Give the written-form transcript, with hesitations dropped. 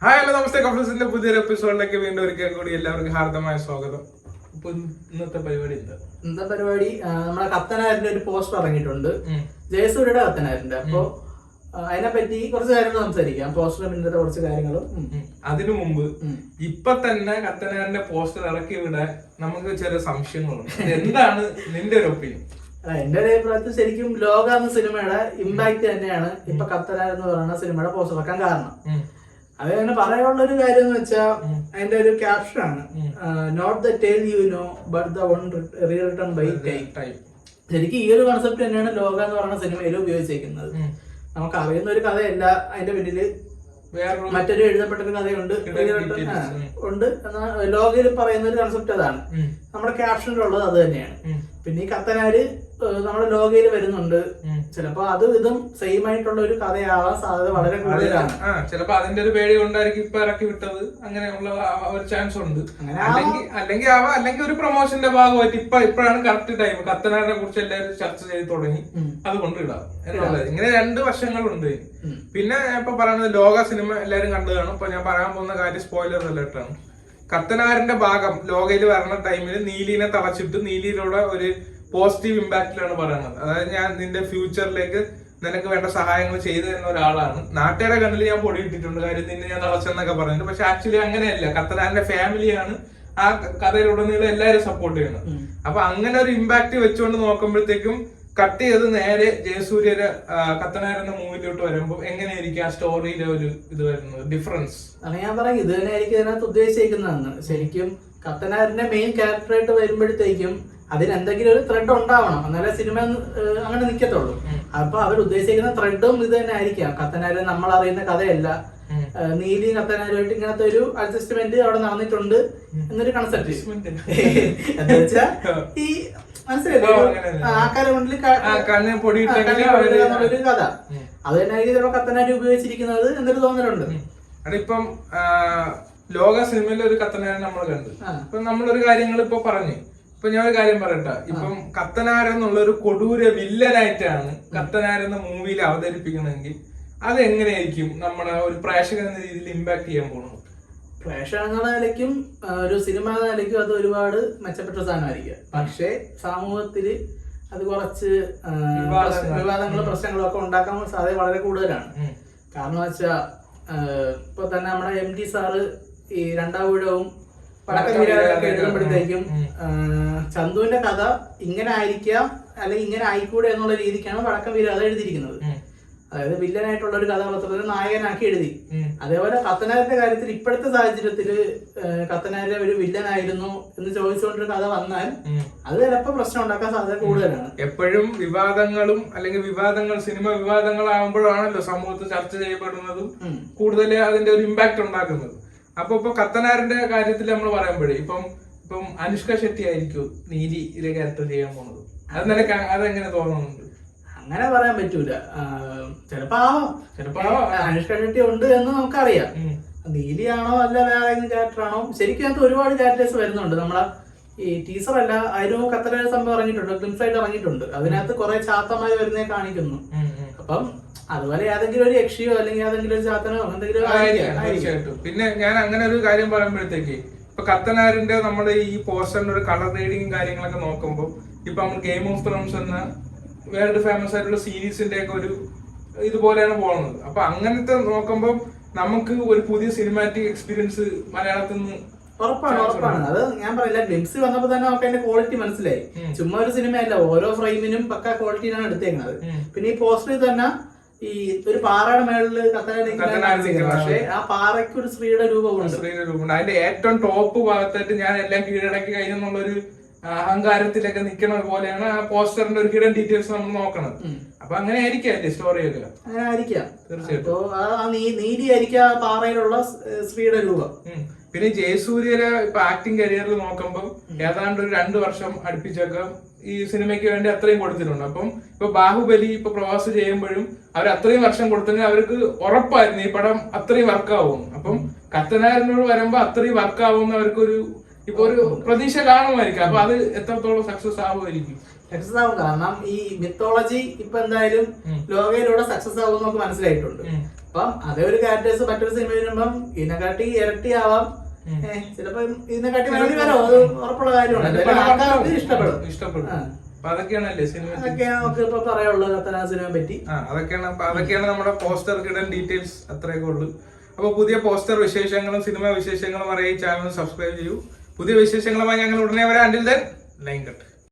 Hi hello നമസ്തേ. കഫ്ലസിന്റെ പുതിയൊരു എപ്പിസോഡിലേക്ക് വീണ്ടും ഒരിക്കൽ കൂടി എല്ലാവർക്കും ഹാർദമായ സ്വാഗതം. ഇപ്പൊ ഇന്നത്തെ പരിപാടി നമ്മളെ കത്തനാരിന്റെ ഒരു പോസ്റ്റർ ഇറങ്ങിയിട്ടുണ്ട്, ജയസൂര്യയുടെ കത്തനാരിന്റെ. അപ്പൊ അതിനെപ്പറ്റി കുറച്ച് കാര്യങ്ങൾ സംസാരിക്കാം, പോസ്റ്ററിന് പിന്നത്തെ കുറച്ച് കാര്യങ്ങളും. അതിനു മുമ്പ് ഇപ്പൊ തന്നെ കത്തനാരിന്റെ പോസ്റ്റർ ഇറക്കി വിടാൻ നമുക്ക് ചെറിയ സംശയങ്ങളുണ്ട്. എന്താണ് നിന്റെ ഒരു ഒപ്പീനിയൻ? എന്റെ ഒരു അഭിപ്രായത്തിൽ ശരിക്കും ലോക എന്ന സിനിമയുടെ ഇമ്പാക്ട് തന്നെയാണ് ഇപ്പൊ കത്തനാർ എന്ന് പറയുന്ന സിനിമയുടെ പോസ്റ്റർ ഇറക്കാൻ കാരണം. അത് തന്നെ പറയാനുള്ള ഒരു കാര്യം എന്ന് വെച്ചാൽ അതിന്റെ ഒരു ക്യാപ്ഷൻ ആണ്, not the tale you know but the one written by time. ശരിക്കും ഈ ഒരു കോൺസെപ്റ്റ് തന്നെയാണ് ലോക എന്ന് പറയുന്ന സിനിമയിൽ ഉപയോഗിച്ചിരിക്കുന്നത്. നമുക്ക് അറിയുന്ന ഒരു കഥയല്ല, അതിന്റെ പിന്നില് മറ്റൊരു എഴുതപ്പെട്ടൊരു കഥയുണ്ട് ഉണ്ട് എന്ന ലോകയിൽ പറയുന്ന ഒരു കൺസെപ്റ്റ് അതാണ്. നമ്മുടെ ക്യാപ്ഷനിലുള്ളത് അത് തന്നെയാണ്. പിന്നെ ഈ കത്തനാര് നമ്മുടെ ലോകയിൽ വരുന്നുണ്ട്, ചിലപ്പോ അത് ഇതും സെയിം ആയിട്ടുള്ള ഒരു കഥയാവാൻ സാധ്യത വളരെ കൂടുതലാണ്. ചിലപ്പോ അതിന്റെ ഒരു പേടി കൊണ്ടായിരിക്കും ഇപ്പൊ ഇറക്കി വിട്ടത്, അങ്ങനെയുള്ള ഒരു ചാൻസ് ഉണ്ട്. അല്ലെങ്കിൽ ഒരു പ്രൊമോഷന്റെ ഭാഗമായിട്ട് ഇപ്പോഴാണ് കറക്റ്റ് ടൈം, കത്തനാരിനെ കുറിച്ച് എല്ലാവരും ചർച്ച ചെയ്ത് തുടങ്ങി, അതുകൊണ്ട് ഇടാം എന്നുള്ളത്. ഇങ്ങനെ രണ്ട് വശങ്ങളുണ്ട്. പിന്നെ ഇപ്പൊ പറയുന്നത് ലോക സിനിമ എല്ലാവരും കണ്ടു കാണും. ഇപ്പൊ ഞാൻ പറയാൻ പോകുന്ന കാര്യം സ്പോയിലർ അലേർട്ടാണ്. കത്തനാരിന്റെ ഭാഗം ലോകയിൽ വരുന്ന ടൈമിൽ നീലിനെ തളച്ചിട്ട് നീലിയിലൂടെ ഒരു പോസിറ്റീവ് ഇമ്പാക്റ്റിലാണ് പറയുന്നത്. അതായത് ഞാൻ നിന്റെ ഫ്യൂച്ചറിലേക്ക് നിനക്ക് വേണ്ട സഹായങ്ങൾ ചെയ്തു തരുന്ന ഒരാളാണ്. നാട്ടുകാരെ കണ്ണിൽ ഞാൻ പൊടിയിട്ടിട്ടുണ്ട്, കാര്യം നിന്നെ ഞാൻ തളച്ചെന്നൊക്കെ പറയുന്നുണ്ട്. പക്ഷെ ആക്ച്വലി അങ്ങനെയല്ല, കത്തനാരിന്റെ ഫാമിലിയാണ് ആ കഥയിലുടനീളം എല്ലാവരും സപ്പോർട്ട് ചെയ്യുന്നത്. അപ്പൊ അങ്ങനെ ഒരു ഇമ്പാക്ട് വെച്ചുകൊണ്ട് നോക്കുമ്പോഴത്തേക്കും കട്ട് ചെയ്ത് നേരെ ജയസൂര്യയുടെ കത്തനാർ എന്ന മൂവിയിലോട്ട് വരുമ്പോൾ എങ്ങനെയായിരിക്കും ആ സ്റ്റോറിയിലെ ഒരു ഇത് വരുന്നത്, ഡിഫറൻസ്? അങ്ങനെ ഞാൻ പറയാം, ഇത് തന്നെ ആയിരിക്കും ഇതിനകത്ത് ഉദ്ദേശിക്കുന്നതെന്ന്. ശരിക്കും കത്തനാരിന്റെ മെയിൻ ക്യാരക്ടറായിട്ട് വരുമ്പോഴത്തേക്കും അതിന് എന്തെങ്കിലും ഒരു ത്രെഡ് ഉണ്ടാവണം, എന്നാലേ സിനിമ അങ്ങനെ നിൽക്കത്തുള്ളൂ. അപ്പൊ അവർ ഉദ്ദേശിക്കുന്ന ത്രെഡും ഇത് തന്നെ ആയിരിക്കാം. കത്തനാര് നമ്മൾ അറിയുന്ന കഥയല്ല, നീലിയും കത്തനാരുമായിട്ട് ഇങ്ങനത്തെ ഒരു അഡ്ജസ്റ്റ്മെന്റ് അവിടെ നടന്നിട്ടുണ്ട് എന്നൊരു കൺസെപ്റ്റ്. എന്താ വെച്ചാ ഈ മനസ്സിലായോ, ആൾക്കാരെ മുന്നിൽ ഒരു കഥ അത് തന്നെയായിരിക്കും ചിലപ്പോ കത്തനാര് ഉപയോഗിച്ചിരിക്കുന്നത് എന്നൊരു തോന്നലുണ്ട്. അതിപ്പം ലോക സിനിമയിലെ ഒരു കത്തനാരെ നമ്മൾ കണ്ടു. ഇപ്പൊ നമ്മളൊരു കാര്യങ്ങൾ ഇപ്പൊ പറഞ്ഞു. ഇപ്പൊ ഞാൻ ഒരു കാര്യം പറയട്ടെ, ഇപ്പം കത്തനാരെന്നുള്ള ഒരു കൊടൂര വില്ലനായിട്ടാണ് കത്തനാരെന്ന മൂവിയിൽ അവതരിപ്പിക്കണമെങ്കിൽ അത് എങ്ങനെയായിരിക്കും നമ്മുടെ ഒരു പ്രേക്ഷകൻ എന്ന രീതിയിൽ ഇമ്പാക്ട് ചെയ്യാൻ പോകുന്നത്? പ്രേക്ഷക എന്നുള്ള നിലയ്ക്കും ഒരു സിനിമ എന്ന നിലയ്ക്കും അത് ഒരുപാട് മെച്ചപ്പെട്ട സാധനമായിരിക്കും. പക്ഷേ സമൂഹത്തില് അത് കുറച്ച് വിവാദങ്ങളും പ്രശ്നങ്ങളും ഒക്കെ ഉണ്ടാക്കാൻ സാധ്യത വളരെ കൂടുതലാണ്. കാരണം വെച്ചാൽ ഇപ്പൊ തന്നെ നമ്മുടെ MT സാറ് ഈ രണ്ടാം ഊഴവും പടക്കവീരൊക്കെ എഴുതുമ്പോഴത്തേക്കും ചന്തുവിന്റെ കഥ ഇങ്ങനെ ആയിരിക്കാം അല്ലെങ്കിൽ ഇങ്ങനെ ആയിക്കൂടെ എന്നുള്ള രീതിക്കാണ് പടക്കവീര അത് എഴുതിയിരിക്കുന്നത്. അതായത് വില്ലനായിട്ടുള്ള ഒരു കഥാപാത്രത്തിന് നായകനാക്കി എഴുതി. അതേപോലെ കത്തനാരിന്റെ കാര്യത്തിൽ ഇപ്പോഴത്തെ സാഹചര്യത്തില് കത്തനാര് ഒരു വില്ലനായിരുന്നു എന്ന് ചോദിച്ചുകൊണ്ടൊരു കഥ വന്നാൽ അത് ചിലപ്പോ പ്രശ്നം ഉണ്ടാക്കാൻ സാധ്യത കൂടുതലാണ്. എപ്പോഴും വിവാദങ്ങളും അല്ലെങ്കിൽ സിനിമ വിവാദങ്ങളാകുമ്പോഴാണല്ലോ സമൂഹത്തിൽ ചർച്ച ചെയ്യപ്പെടുന്നതും കൂടുതൽ അതിന്റെ ഒരു ഇമ്പാക്ട് ഉണ്ടാക്കുന്നത്. അപ്പൊ ഇപ്പൊ കത്തനാരിന്റെ കാര്യത്തിൽ നമ്മൾ പറയുമ്പോഴേ ഇപ്പം അനുഷ്ക ഷെട്ടി ആയിരിക്കും നീലിയിലെ ക്യാരക്ടർ ചെയ്യാൻ പോകുന്നത്. അത് നിനക്ക് അതെങ്ങനെ തോന്നുന്നുണ്ട്? അങ്ങനെ പറയാൻ പറ്റൂല, ചിലപ്പോ അനുഷ്ക ഷെട്ടി ഉണ്ട് എന്ന് നമുക്കറിയാം. നീലിയാണോ അല്ല വേറെ ഏതെങ്കിലും ക്യാരക്ടറാണോ? ശരിക്കും അതിനകത്ത് ഒരുപാട് ക്യാരക്ടേഴ്സ് വരുന്നുണ്ട്. നമ്മളെ ഈ ടീച്ചർ അല്ല, അതിന് കത്തനാര് സംഭവം ഇറങ്ങിയിട്ടുണ്ട്, ക്ലിംസ് ആയിട്ട് ഇറങ്ങിയിട്ടുണ്ട്. അതിനകത്ത് കുറെ ചാത്തമാര് വരുന്നേ കാണിക്കുന്നു. അപ്പം അതുപോലെ ഏതെങ്കിലും ഒരു യക്ഷിയോ അല്ലെങ്കിൽ ഏതെങ്കിലും ഒരു ചാത്തനോ എന്തെങ്കിലും. പിന്നെ ഞാൻ അങ്ങനെ ഒരു കാര്യം പറയുമ്പോഴത്തേക്ക് ഇപ്പൊ കത്തനാരിന്റെ നമ്മുടെ ഈ പോസ്റ്ററിന്റെ ഒരു കളർ റീഡിങ്ങും കാര്യങ്ങളൊക്കെ നോക്കുമ്പോൾ ഇപ്പൊ നമ്മൾ ഗെയിം ഓഫ് ത്രോൺസ് എന്ന വേൾഡ് ഫേമസ് ആയിട്ടുള്ള സീരീസിന്റെ ഒക്കെ ഒരു ഇതുപോലെയാണ് പോകുന്നത്. അപ്പൊ അങ്ങനത്തെ നോക്കുമ്പോൾ നമുക്ക് ഒരു പുതിയ സിനിമാറ്റിക് എക്സ്പീരിയൻസ് മലയാളത്തിൽ നിന്ന് ഉറപ്പാണ്. അത് ഞാൻ പറയില്ല, ഗ്ലിംസ് വന്നപ്പോ തന്നെ നമുക്ക് അതിന്റെ ക്വാളിറ്റി മനസ്സിലായി. ചുമ്മാ ഒരു സിനിമയല്ല, ഓരോ ഫ്രെയിമിനും പക്ക ക്വാളിറ്റിയിലാണ് എടുത്തേക്കുന്നത്. പിന്നെ ഈ പോസ്റ്ററിൽ തന്നെ ഈ ഒരു പാറയുടെ മേളില് പക്ഷേ ആ പാറയ്ക്ക് ഒരു സ്ത്രീയുടെ രൂപമുണ്ട്. അതിന്റെ ഏറ്റവും ടോപ്പ് ഭാഗത്തായിട്ട് ഞാൻ എല്ലാം കീഴടക്കി കഴിഞ്ഞെന്നുള്ളൊരു അഹങ്കാരത്തിലൊക്കെ നിൽക്കുന്ന പോലെയാണ് ആ പോസ്റ്ററിന്റെ ഒരു ഹിഡൻ ഡീറ്റെയിൽസ് നമ്മൾ നോക്കണം. അപ്പൊ അങ്ങനെ ആയിരിക്കും സ്റ്റോറിയൊക്കെ, അങ്ങനെ ആയിരിക്കാം തീർച്ചയായിട്ടും. നീതി ആയിരിക്കും ആ പാറയിലുള്ള സ്ത്രീയുടെ രൂപം. പിന്നെ ജയസൂര്യയുടെ ഇപ്പൊ ആക്ടിങ് കരിയറിൽ നോക്കുമ്പോൾ ഏതാണ്ട് ഒരു 2 വർഷം അടുപ്പിച്ചൊക്കെ ഈ സിനിമയ്ക്ക് വേണ്ടി അത്രയും കൊടുത്തിട്ടുണ്ട്. അപ്പം ഇപ്പൊ ബാഹുബലി ഇപ്പൊ പ്രവാസ് ചെയ്യുമ്പോഴും അവർ അത്രയും വർഷം കൊടുത്തെങ്കിൽ അവർക്ക് ഉറപ്പായിരുന്നു ഈ പടം അത്രയും വർക്കാവും. അപ്പം കത്തനാരിനോട് വരുമ്പോ അത്രയും വർക്കാവുന്ന അവർക്കൊരു ഇപ്പൊ ഒരു പ്രതീക്ഷ കാണുമായിരിക്കും. അപ്പൊ അത് എത്രത്തോളം സക്സസ് ആവുമായിരിക്കും? സക്സസ് ആവും. കാരണം ഈ മിത്തോളജി ഇപ്പൊ എന്തായാലും ലോകയിലൂടെ സക്സസ് ആവും നമുക്ക് മനസ്സിലായിട്ടുണ്ട്. അപ്പം അതേ ഒരു ക്യാരക്ടേഴ്സ് മറ്റൊരു സിനിമ വരുമ്പം ഇതിനെക്കാട്ടി ഇരട്ടിയാവാം, ചിലപ്പോ ഇതിനെക്കാട്ടി വലിയ വരാം, അത് ഉറപ്പുള്ള കാര്യമാണ്. ഇഷ്ടപ്പെടും. അതൊക്കെയാണല്ലേ സിനിമ, അതൊക്കെയാണ് നമുക്ക് ഇപ്പൊ പറയാനുള്ളത് കത്തനാർ സിനിമയെ പറ്റി. അതൊക്കെയാണ് നമ്മുടെ പോസ്റ്റർ കിടാൻ ഡീറ്റെയിൽസ്, അത്രയൊക്കെ ഉള്ളു. അപ്പൊ പുതിയ പോസ്റ്റർ വിശേഷങ്ങളും സിനിമ വിശേഷങ്ങളും അറിയാൻ ഈ ചാനൽ സബ്സ്ക്രൈബ് ചെയ്യൂ. പുതിയ വിശേഷങ്ങളുമായി ഞങ്ങൾ ഉടനെ വരാം. Until then, line cut.